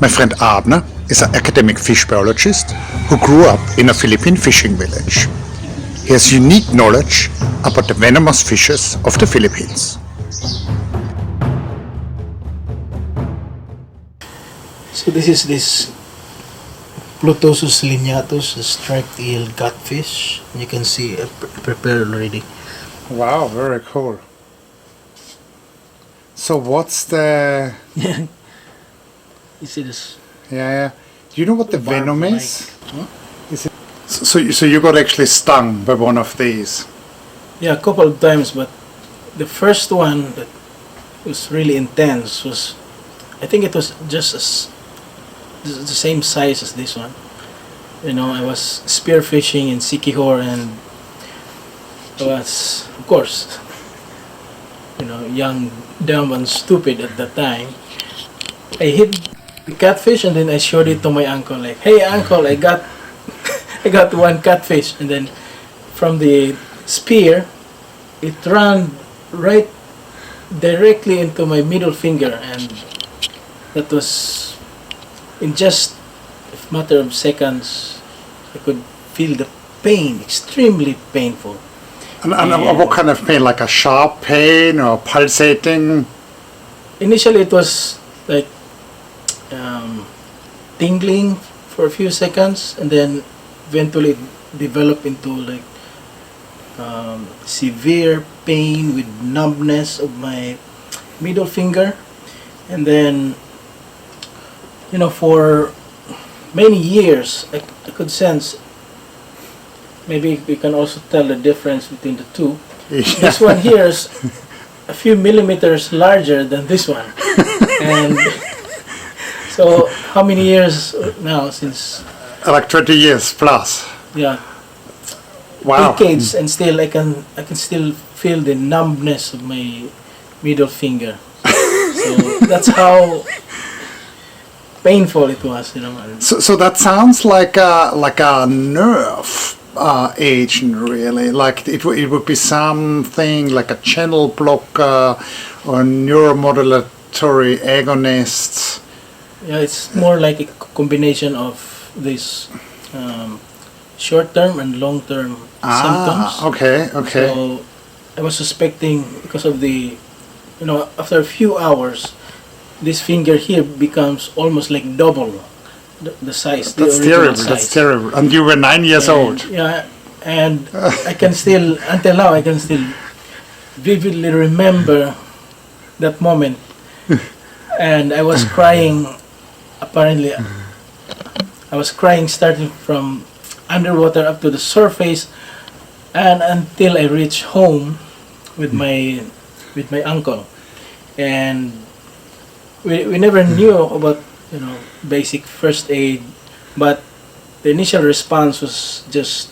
My friend Abner is an academic fish biologist who grew up in a Philippine fishing village. He has unique knowledge about the venomous fishes of the Philippines. So this is this Plotosus lineatus, a striped-eel catfish. You can see prepared already. Wow, very cool. So what's the... Yeah. You see this? Yeah. Do you know what the venom barb-like- is? Huh? So you got actually stung by one of these? Yeah, a couple of times, but the first one that was really intense was, I think it was just the same size as this one. You know, I was spearfishing in Siquijor, and I was, of course, you know, young, dumb, and stupid at that time. I hit the catfish, and then I showed it to my uncle, like, "Hey, uncle, I got, I got one catfish." And then from the spear, it ran right directly into my middle finger, and that was in just a matter of seconds. I could feel the pain, extremely painful. And what kind of pain? Like a sharp pain or pulsating? Initially, it was like tingling for a few seconds, and then eventually it developed into like severe pain with numbness of my middle finger. And then, you know, for many years I could sense, maybe we can also tell the difference between the two. This one here is a few millimeters larger than this one. And so how many years now since? Like 20 years plus. Yeah, Wow. decades, and still I can still feel the numbness of my middle finger. So that's how painful it was, you know. And So that sounds like a nerve agent, really. Like it would be something like a channel blocker or neuromodulatory agonist. yeah, it's more like a combination of this short-term and long-term symptoms. Okay. So I was suspecting, because of the, you know, after a few hours, this finger here becomes almost like double the size. That's the original terrible. size. That's terrible. And you were 9 years old. Yeah, and I can still, until now, I can still vividly remember that moment. And I was crying, apparently, I was crying starting from underwater up to the surface, and until I reached home with my uncle. And we never knew about, you know, basic first aid, but the initial response was just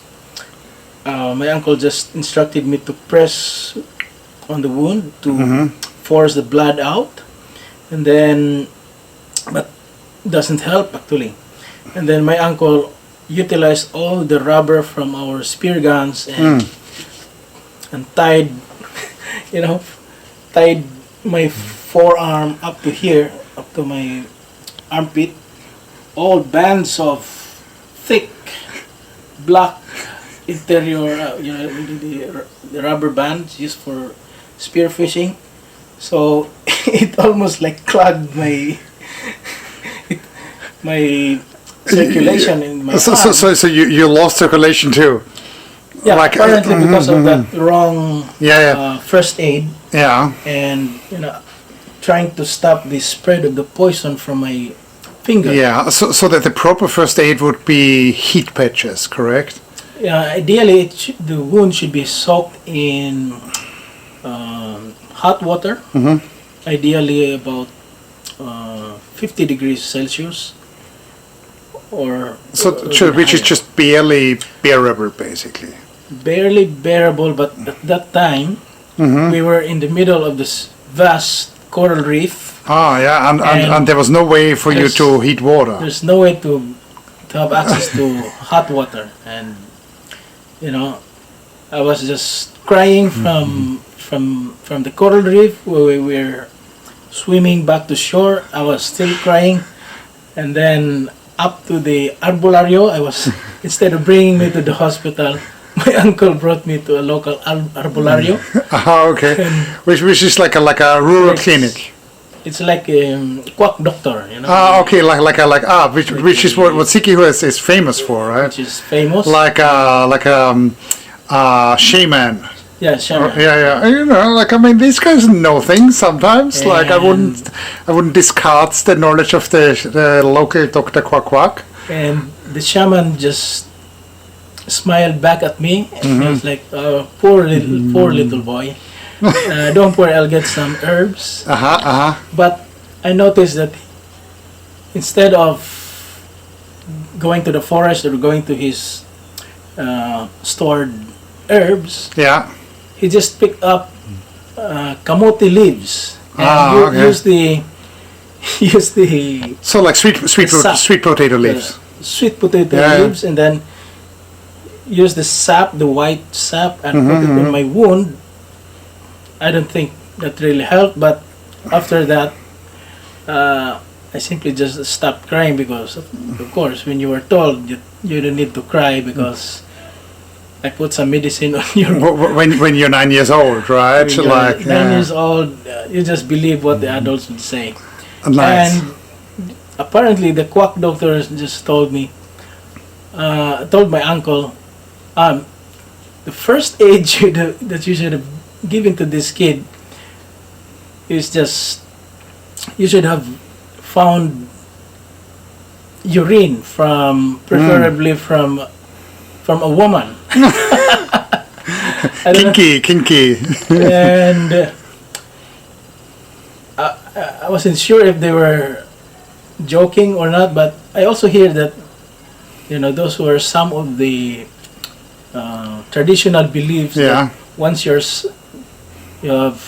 my uncle just instructed me to press on the wound to force the blood out, and then, but doesn't help actually. And then my uncle utilized all the rubber from our spear guns and tied, you know, tied my forearm up to here, up to my armpit, all bands of thick black interior, you know, the rubber bands used for spear fishing. So it almost like clogged my my circulation in my arm. So you lost circulation too. Yeah, like, apparently because of that wrong first aid, and, you know, trying to stop the spread of the poison from my finger. Yeah, so that the proper first aid would be heat patches, correct? Yeah, ideally the wound should be soaked in hot water, ideally about 50 degrees Celsius. Which is just barely bearable, basically. Barely bearable, but at that time we were in the middle of this vast coral reef. And there was no way for you to heat water. There's no way to have access to hot water, and, you know, I was just crying from the coral reef where we were swimming back to shore. I was still crying, And then up to the arbolario, I was instead of bringing me to the hospital, my uncle brought me to a local arbolario. Okay. And Which is like a rural It's- clinic. it's like a quack doctor, you know, Okay, which is what Sikihu is famous for, right? which is famous. Shaman. Yeah, shaman. Yeah. You know, I mean, these guys know things sometimes. Like I wouldn't discard the knowledge of the local Doctor Quack Quack. And the shaman just smiled back at me, and he was like, poor little boy. Don't worry, I'll get some herbs. But I noticed that instead of going to the forest or going to his stored herbs, Yeah. he just picked up kamote leaves and Okay. use the So like sap. sweet potato leaves. sweet potato Yeah. leaves, and then use the sap, the white sap, and put it on my wound. I don't think that really helped, but after that, I simply just stopped crying because, of course, when you were told you don't need to cry because I put some medicine on your. When you're 9 years old, right? When you're 9 years old, you just believe what the adults would say. Nice. And apparently, the quack doctor just told me, told my uncle, the first aid that you should have given to this kid is just, you should have found urine preferably from a woman. I don't know. Kinky. And I wasn't sure if they were joking or not, but I also hear that, you know, those were some of the traditional beliefs Yeah. that once you have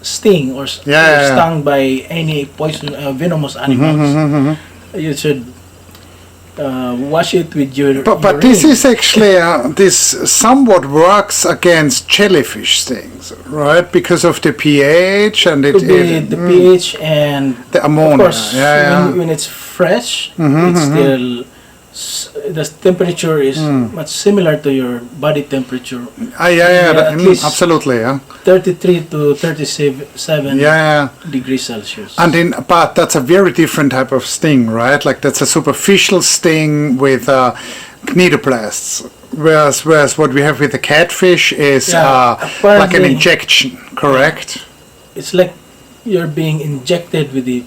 sting or Yeah. stung by any poison venomous animals, you should wash it with your But this is actually this somewhat works against jellyfish stings, right? Because of the pH and could be the pH and the ammonia. of course Yeah. when it's fresh, it's still the temperature is much similar to your body temperature, at least Absolutely. Yeah. 33 to 37 Yeah. degrees Celsius. But that's a very different type of sting, right? Like that's a superficial sting with cnidoplasts, whereas what we have with the catfish is like an apparently- injection, correct? It's like you're being injected with the.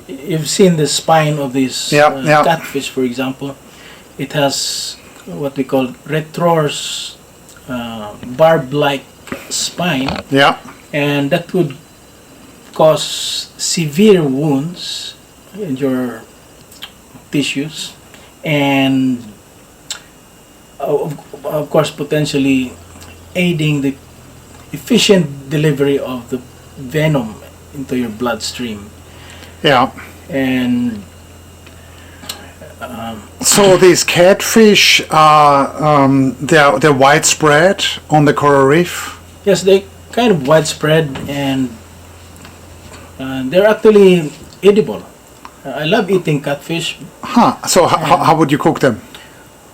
You've seen the spine of this catfish, for example. It has what we call retrorse, barb-like spine, Yeah. and that would cause severe wounds in your tissues, and of course potentially aiding the efficient delivery of the venom into your bloodstream. Yeah. And So these catfish are they're widespread on the coral reef. yes, they kind of widespread, and they're actually edible. I love eating catfish. So how would you cook them?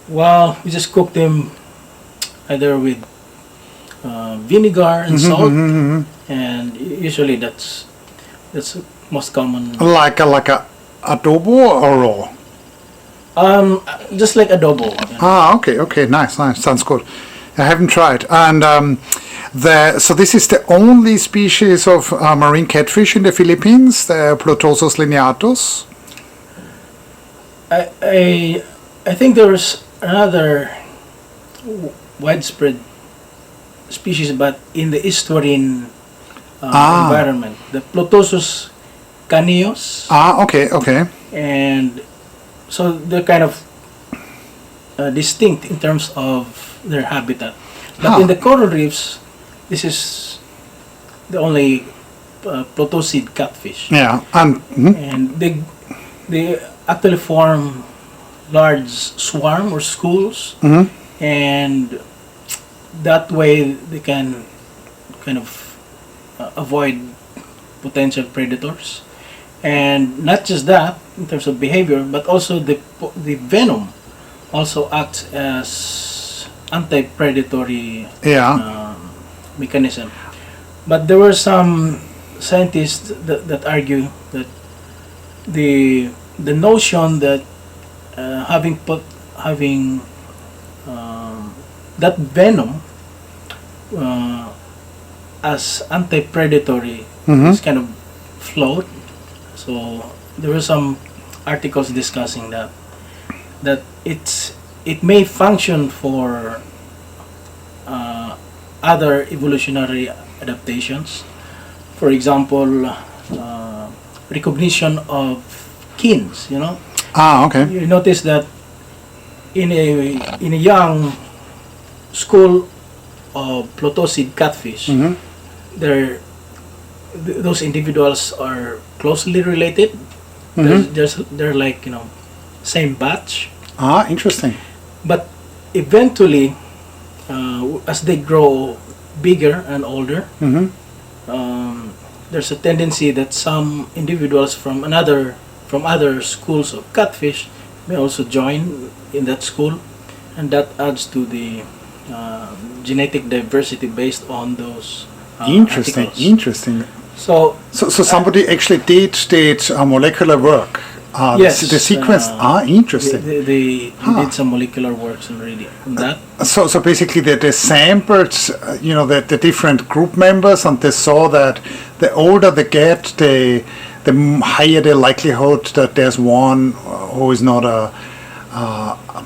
Well, we just cook them either with vinegar and salt, and usually that's most common. Like a adobo or raw? Just like adobo. Okay, nice, sounds good. I haven't tried. And so this is the only species of marine catfish in the Philippines, the Plotosus lineatus. I think there's another widespread species, but in the estuarine environment, the Plotosus caneus, Okay. and so they're kind of distinct in terms of their habitat. But in the coral reefs, this is the only Plotosid catfish. Yeah, and And they actually form large swarm or schools, and that way they can kind of avoid potential predators. And not just that, in terms of behavior, but also the venom also acts as anti-predatory Yeah. mechanism. But there were some scientists that argue that the notion that having that venom as anti-predatory is kind of flawed. So there were some articles discussing that it may function for other evolutionary adaptations. For example, recognition of kins. You know, Okay. you notice that in a young school of Plotosus catfish, those individuals are closely related. They're like, same batch. Interesting. But eventually, as they grow bigger and older, there's a tendency that some individuals from other schools of catfish may also join in that school, and that adds to the genetic diversity based on those Interesting. articles. Interesting. So So somebody actually did molecular work. yes, The sequence. Interesting. they did some molecular works already on that. So basically, they sampled, the different group members, and they saw that the older they get, the higher the likelihood that there's one who is not a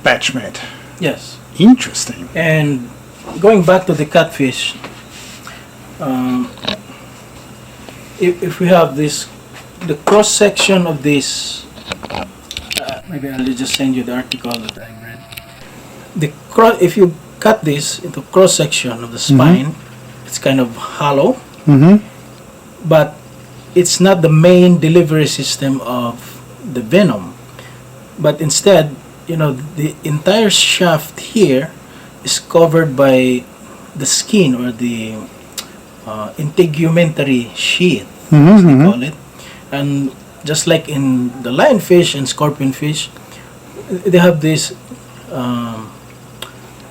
batchmate. Yes. Interesting. And going back to the catfish, if we have the cross section of this, maybe I'll just send you the article that I read. If you cut this into cross section of the spine, it's kind of hollow, but it's not the main delivery system of the venom, but instead, the entire shaft here is covered by the skin, or the integumentary sheath, as they call it. And just like in the lionfish and scorpionfish, they have this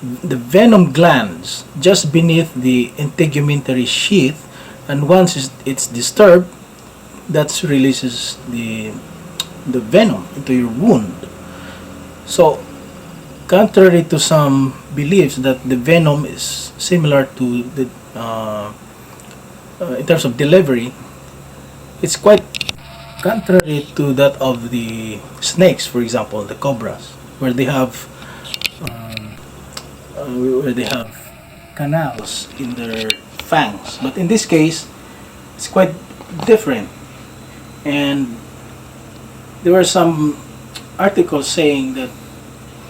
the venom glands just beneath the integumentary sheath, and once it's disturbed, that releases the venom into your wound. So, contrary to some beliefs that the venom is similar to the in terms of delivery, it's quite contrary to that of the snakes, for example, the cobras, where they have canals in their fangs. But in this case, it's quite different. And there were some articles saying that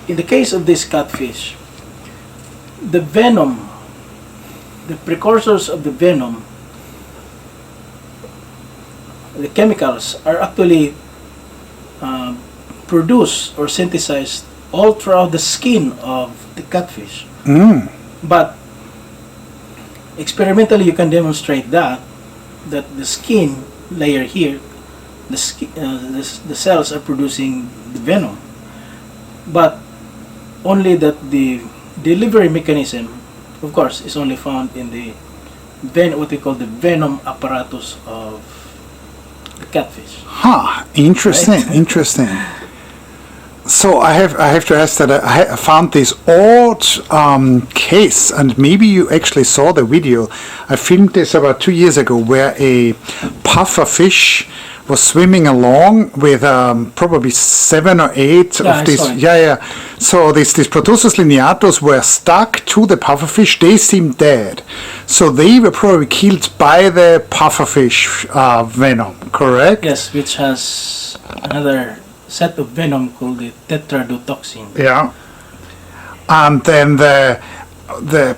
in the case of this catfish, the venom, the precursors of the venom, the chemicals are actually produced or synthesized all throughout the skin of the catfish. But experimentally, you can demonstrate that the skin layer here, the cells are producing the venom, but only that the delivery mechanism, of course, is only found in the what we call the venom apparatus of the catfish. Interesting. Right? Interesting. So I have to ask that I found this odd case, and maybe you actually saw the video. I filmed this about 2 years ago, where a puffer fish was swimming along with probably 7 or 8 of these. So these Plotosus lineatus were stuck to the pufferfish. They seemed dead, so they were probably killed by the pufferfish venom. Correct? Yes, which has another set of venom called the tetradotoxin. Yeah. And then the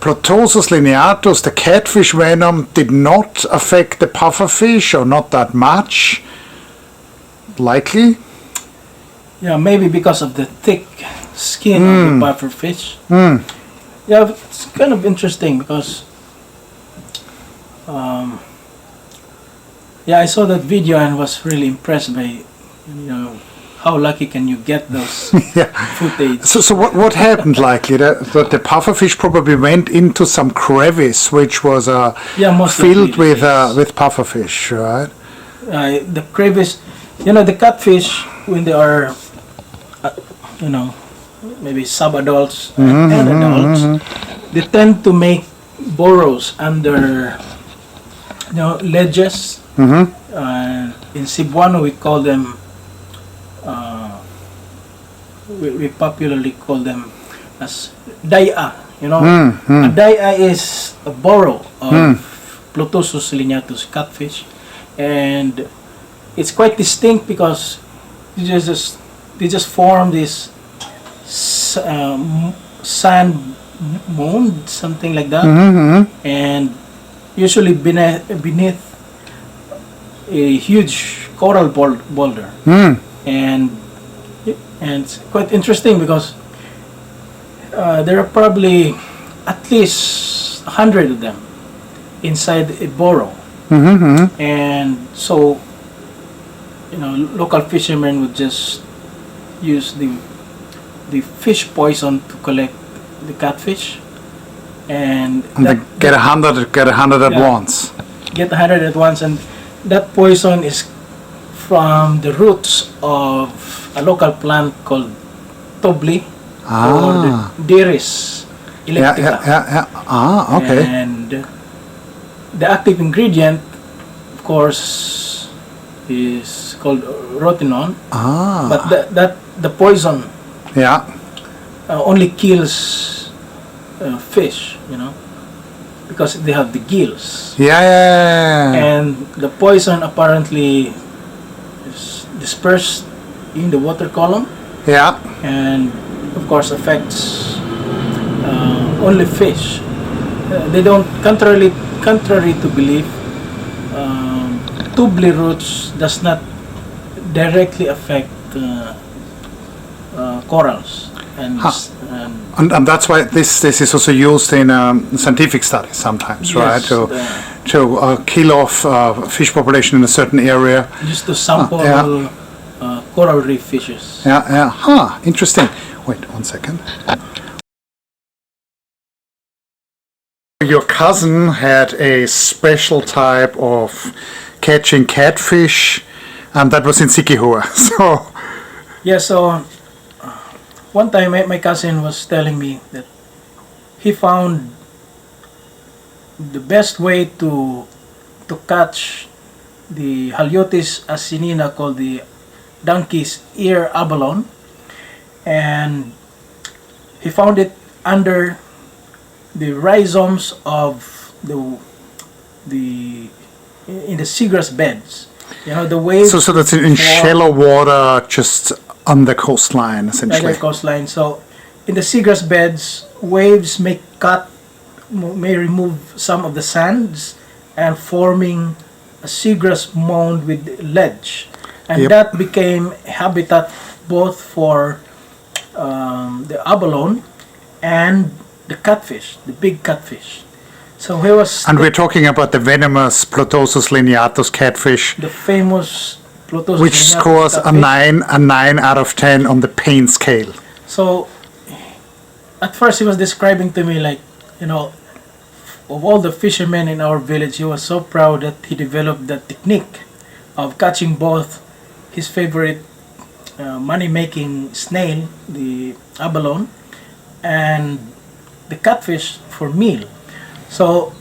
Plotosus lineatus, the catfish venom, did not affect the pufferfish, or not that much. Likely. Yeah, maybe because of the thick skin of the pufferfish. Yeah, it's kind of interesting because I saw that video and was really impressed by how lucky can you get those Yeah. footage? So what happened likely? That the pufferfish probably went into some crevice which was Most filled likely, yes. with pufferfish, right? The crevice, the catfish, when they are, you know, maybe sub-adults and adults, they tend to make burrows under, ledges. In Cebuano, we call them, we popularly call them as daya. A daya is a burrow of Plotosus lineatus catfish, and it's quite distinct because they just form this sand mound, something like that, and usually beneath a huge coral boulder. And it's quite interesting because there are probably at least 100 of them inside a burrow. And so, local fishermen would just use the fish poison to collect the catfish, and they get 100 at Yeah. once. get 100 at once, and that poison is from the roots of a local plant called tobli or the Diris Yeah, electrica. yeah. Okay. And the active ingredient, of course, is called rotenone. But the poison Yeah. only kills fish, because they have the gills. Yeah. And the poison apparently is dispersed in the water column, Yeah. and of course affects only fish. They don't, contrary to belief, tubli roots does not directly affect corals, and And that's why this is also used in scientific studies sometimes, right? Yes, To kill off fish population in a certain area. used to sample yeah. coral reef fishes. Yeah. Interesting. Wait 1 second. Your cousin had a special type of catching catfish, and that was in Sikihua. So Yeah, so one time my cousin was telling me that he found the best way to catch the Haliotis asinina, called the donkey's ear abalone, and he found it under the rhizomes of the in the seagrass beds. The waves. so that's in shallow water, just on the coastline, Like essentially. the coastline. So, in the seagrass beds, waves may remove some of the sands and forming a seagrass mound with ledge, and Yep. that became habitat both for the abalone and the catfish, the big catfish. So he was And we're talking about the venomous Plotosus lineatus catfish, the famous Plotosus which lineatus scores a catfish. 9 out of 10 on the pain scale. So, at first he was describing to me like, of all the fishermen in our village, he was so proud that he developed that technique of catching both his favorite money-making snail, the abalone, and the catfish for meal. So,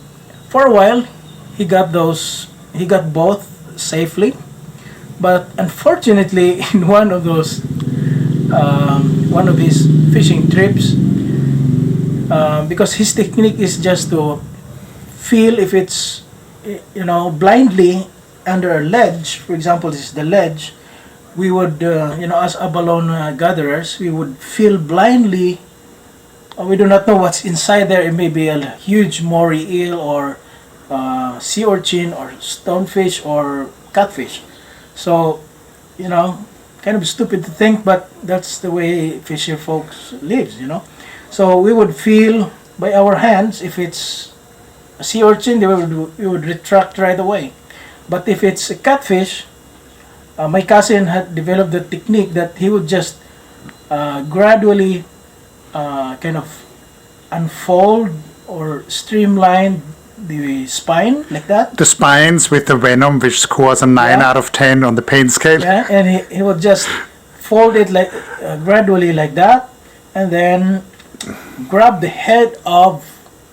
for a while, he got both safely, but unfortunately, in one of his fishing trips, because his technique is just to feel if it's blindly under a ledge. For example, this is the ledge. We would as abalone gatherers, we would feel blindly. We do not know what's inside there. It may be a huge moray eel or sea urchin or stonefish or catfish. So, kind of stupid to think, but that's the way fisher folks lives. So we would feel by our hands if it's a sea urchin, we would retract right away. But if it's a catfish, my cousin had developed the technique that he would just gradually kind of unfold or streamline the spine like that. The spines with the venom, which scores a 9 Yeah. out of 10 on the pain scale. Yeah, and he would just fold it like gradually like that, and then grab the head of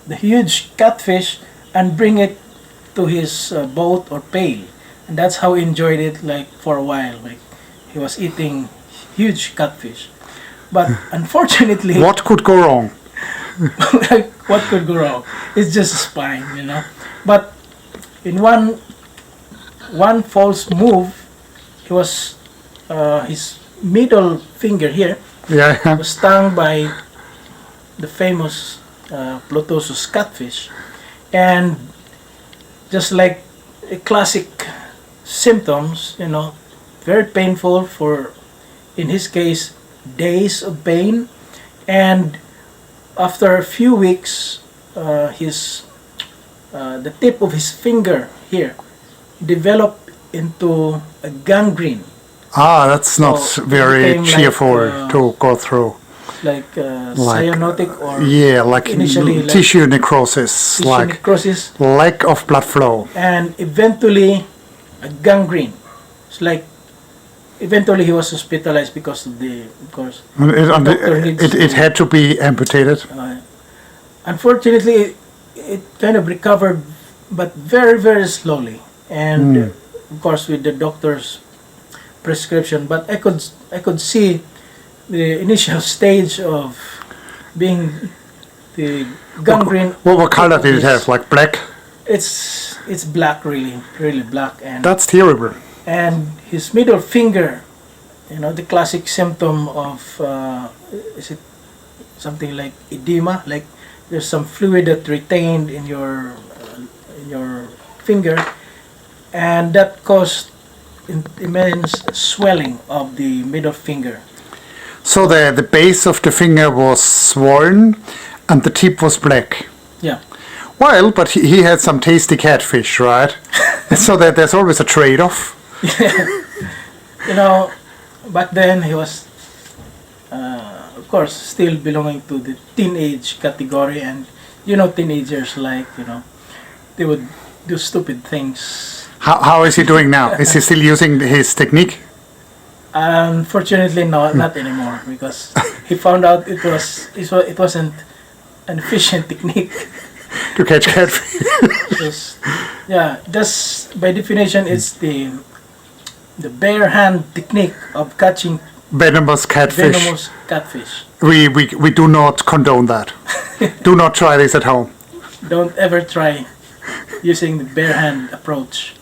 the huge catfish and bring it to his boat or pail, and that's how he enjoyed it. Like for a while, like he was eating huge catfish. But unfortunately, What could go wrong? like, what could go wrong? It's just a spine, you know. But in one false move, he was his middle finger here Yeah. was stung by the famous Plotosus catfish, and just like a classic symptoms, you know, very painful for, in his case, days of pain, and after a few weeks, his the tip of his finger here developed into a gangrene, That's not So it very became like, cheerful to go through. like Like, cyanotic or Yeah, like initially, like, tissue necrosis, tissue like necrosis, lack of blood flow. and eventually a gangrene. It's like eventually he was hospitalized because of the, of course. Doctor needs It to- had to be amputated. Unfortunately, it kind of recovered, but very, very slowly. And of course, with the doctor's prescription. But I could see the initial stage of being the gangrene. What color did it have? Like black? It's black, really, really black, and That's terrible. his middle finger, you know, the classic symptom of is it something like edema, like there's some fluid that retained in your finger, and that caused immense swelling of the middle finger. So the base of the finger was swollen and the tip was black. Yeah. Well, but he had some tasty catfish, right? So that there's always a trade-off. You know, back then he was, of course, still belonging to the teenage category, and you know, teenagers, like, you know, they would do stupid things. How is he doing now? Is he still using his technique? Unfortunately, no, not anymore, because he found out it wasn't an efficient technique. To catch catfish? Just, yeah, just by definition, it's the bare hand technique of catching Venomous catfish. venomous catfish. We do not condone that. Do not try this at home. Don't ever try using the bare hand approach.